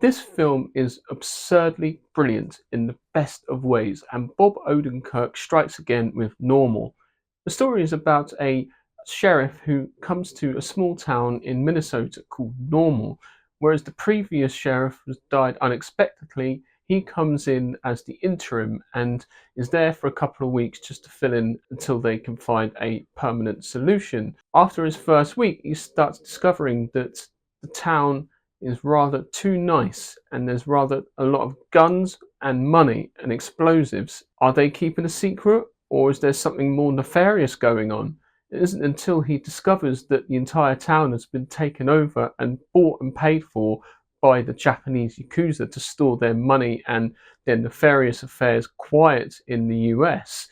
This film is absurdly brilliant in the best of ways, and Bob Odenkirk strikes again with Normal. The story is about a sheriff who comes to a small town in Minnesota called Normal. Whereas the previous sheriff has died unexpectedly, he comes in as the interim and is there for a couple of weeks just to fill in until they can find a permanent solution. After his first week, he starts discovering that the town is rather too nice and there's rather a lot of guns and money and explosives. Are they keeping a secret, or is there something more nefarious going on? It isn't until he discovers that the entire town has been taken over and bought and paid for by the Japanese Yakuza to store their money and their nefarious affairs quiet in the US.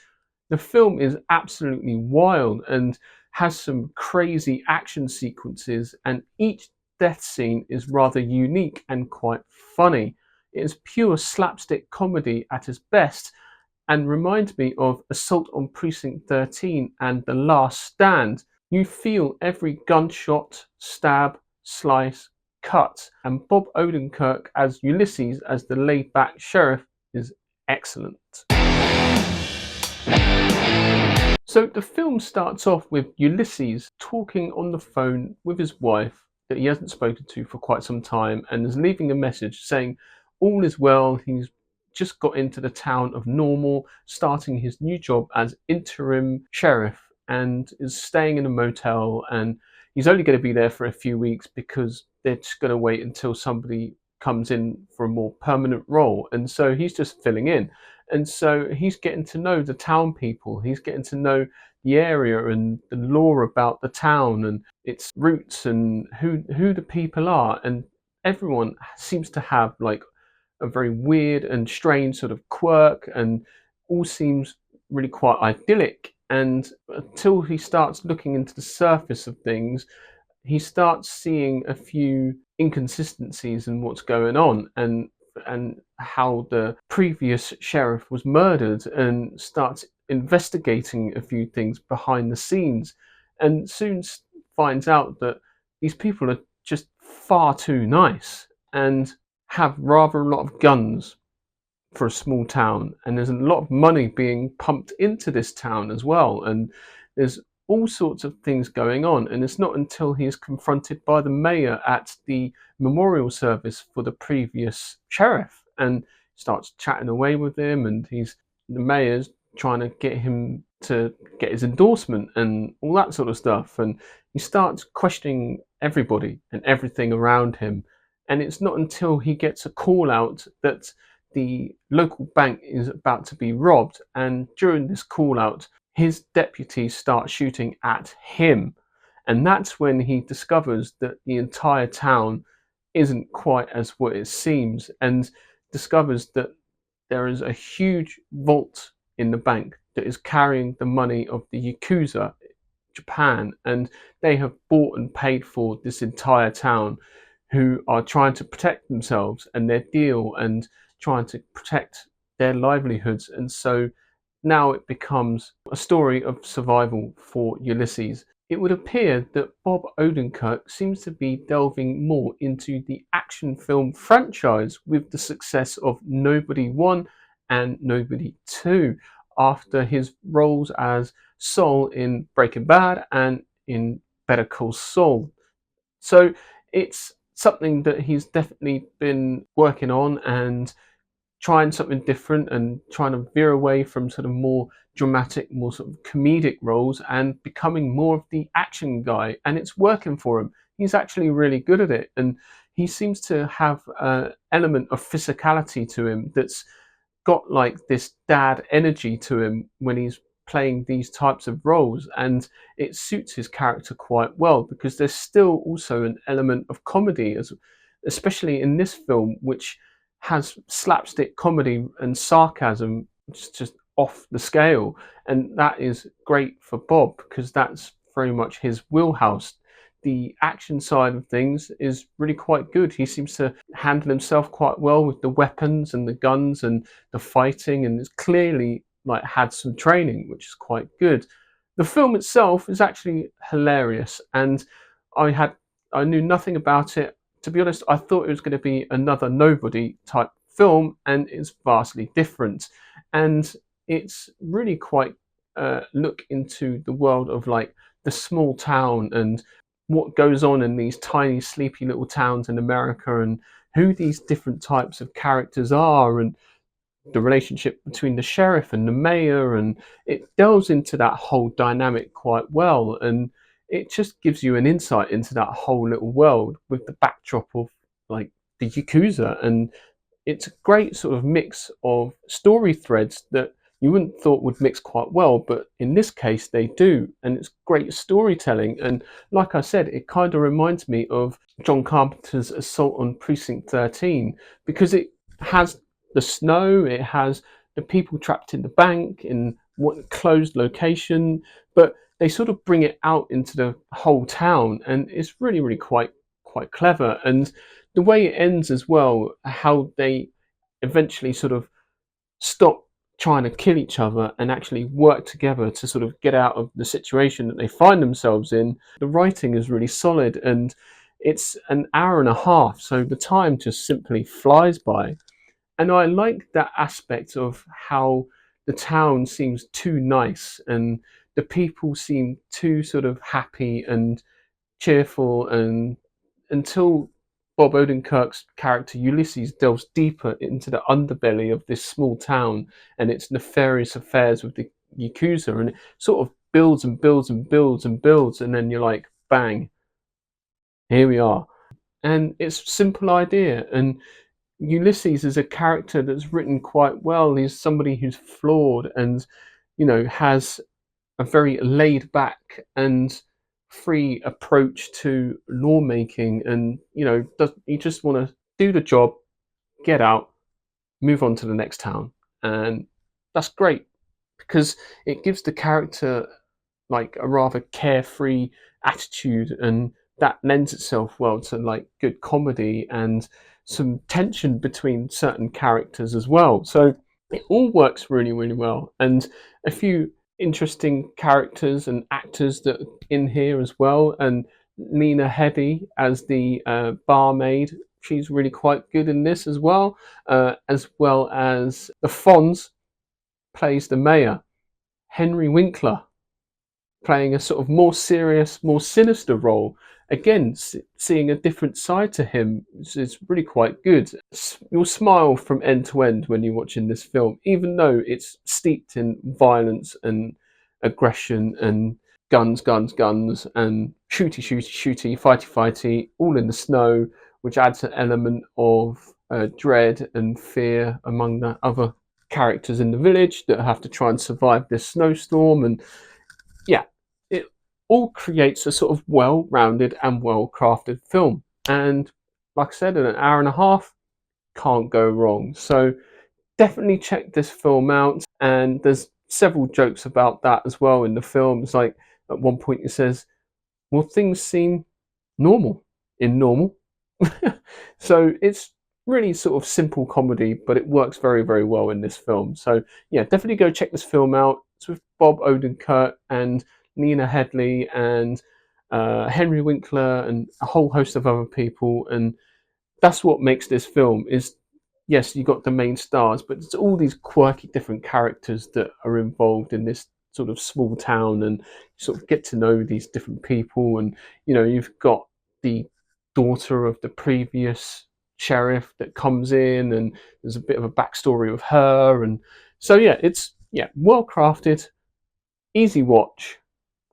The film is absolutely wild and has some crazy action sequences, and each death scene is rather unique and quite funny. It is pure slapstick comedy at its best and reminds me of Assault on Precinct 13 and The Last Stand. You feel every gunshot, stab, slice, cut, and Bob Odenkirk as Ulysses, as the laid-back sheriff, is excellent. So the film starts off with Ulysses talking on the phone with his wife that he hasn't spoken to for quite some time, and is leaving a message saying all is well. He's just got into the town of Normal, starting his new job as interim sheriff, and is staying in a motel, and he's only going to be there for a few weeks because they're just going to wait until somebody comes in for a more permanent role, and so he's just filling in. And so he's getting to know the town people, he's getting to know the area and the lore about the town and its roots and who the people are. And everyone seems to have like a very weird and strange sort of quirk, and all seems really quite idyllic. And until he starts looking into the surface of things, he starts seeing a few inconsistencies in what's going on, and how the previous sheriff was murdered, and starts investigating a few things behind the scenes, and soon finds out that these people are just far too nice and have rather a lot of guns for a small town, and there's a lot of money being pumped into this town as well, and there's all sorts of things going on. And it's not until he is confronted by the mayor at the memorial service for the previous sheriff and starts chatting away with him, and the mayor's trying to get him to get his endorsement and all that sort of stuff, and he starts questioning everybody and everything around him. And it's not until he gets a call out that the local bank is about to be robbed, and during this call out his deputies start shooting at him, and that's when he discovers that the entire town isn't quite as what it seems, and discovers that there is a huge vault in the bank that is carrying the money of the Yakuza Japan, and they have bought and paid for this entire town, who are trying to protect themselves and their deal and trying to protect their livelihoods. And so now it becomes a story of survival for Ulysses. It would appear that Bob Odenkirk seems to be delving more into the action film franchise with the success of Nobody 1 and Nobody 2, after his roles as Saul in Breaking Bad and in Better Call Saul. So it's something that he's definitely been working on and trying something different, and trying to veer away from sort of more dramatic, more sort of comedic roles, and becoming more of the action guy. And it's working for him. He's actually really good at it, and he seems to have an element of physicality to him that's got like this dad energy to him when he's playing these types of roles, and it suits his character quite well, because there's still also an element of comedy, especially in this film, which has slapstick comedy and sarcasm, which is just off the scale. And that is great for Bob, because that's very much his wheelhouse. The action side of things is really quite good. He seems to handle himself quite well with the weapons and the guns and the fighting, and it's clearly like had some training, which is quite good. The film itself is actually hilarious, and I knew nothing about it To be honest, I thought it was going to be another Nobody type film, and it's vastly different. And it's really quite look into the world of like the small town and what goes on in these tiny, sleepy little towns in America, and who these different types of characters are, and the relationship between the sheriff and the mayor, and it delves into that whole dynamic quite well, and it just gives you an insight into that whole little world with the backdrop of like the Yakuza. And it's a great sort of mix of story threads that you wouldn't thought would mix quite well, but in this case they do, and it's great storytelling. And like I said, it kind of reminds me of John Carpenter's Assault on Precinct 13, because it has the snow, it has the people trapped in the bank in what closed location, but they sort of bring it out into the whole town, and it's really, really quite clever. And the way it ends as well, how they eventually sort of stop trying to kill each other and actually work together to sort of get out of the situation that they find themselves in. The writing is really solid, and it's an hour and a half, so the time just simply flies by. And I like that aspect of how the town seems too nice, and the people seem too sort of happy and cheerful, and until Bob Odenkirk's character Ulysses delves deeper into the underbelly of this small town and its nefarious affairs with the Yakuza, and it sort of builds and builds and builds and builds, and then you're like, bang, here we are. And it's a simple idea, and Ulysses is a character that's written quite well. He's somebody who's flawed and, has a very laid back and free approach to lawmaking, and you just want to do the job, get out, move on to the next town. And that's great because it gives the character like a rather carefree attitude, and that lends itself well to like good comedy and some tension between certain characters as well. So it all works really, really well. And a few interesting characters and actors that are in here as well. And Leana Headey as the barmaid, she's really quite good in this as well as the Fonz plays the mayor, Henry Winkler playing a sort of more serious, more sinister role. Again, seeing a different side to him is really quite good. You'll smile from end to end when you're watching this film, even though it's steeped in violence and aggression and guns, guns, guns, and shooty, shooty, shooty, fighty, fighty, all in the snow, which adds an element of dread and fear among the other characters in the village that have to try and survive this snowstorm. And yeah, it all creates a sort of well-rounded and well-crafted film. And like I said, in an hour and a half, can't go wrong. So definitely check this film out. And there's several jokes about that as well in the film. It's like at one point it says, "Will things seem normal in normal?" So it's really sort of simple comedy, but it works very, very well in this film. So yeah, definitely go check this film out. It's with Bob Odenkirk and Leana Headey and Henry Winkler and a whole host of other people. And that's what makes this film is, yes, you got the main stars, but it's all these quirky different characters that are involved in this sort of small town, and you sort of get to know these different people. And you've got the daughter of the previous sheriff that comes in, and there's a bit of a backstory of her. And so yeah, it's well crafted, easy watch,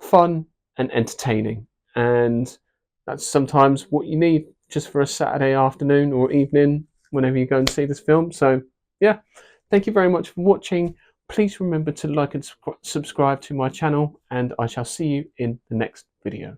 fun and entertaining, and that's sometimes what you need just for a Saturday afternoon or evening whenever you go and see this film. So yeah, thank you very much for watching. Please remember to like and subscribe to my channel, and I shall see you in the next video.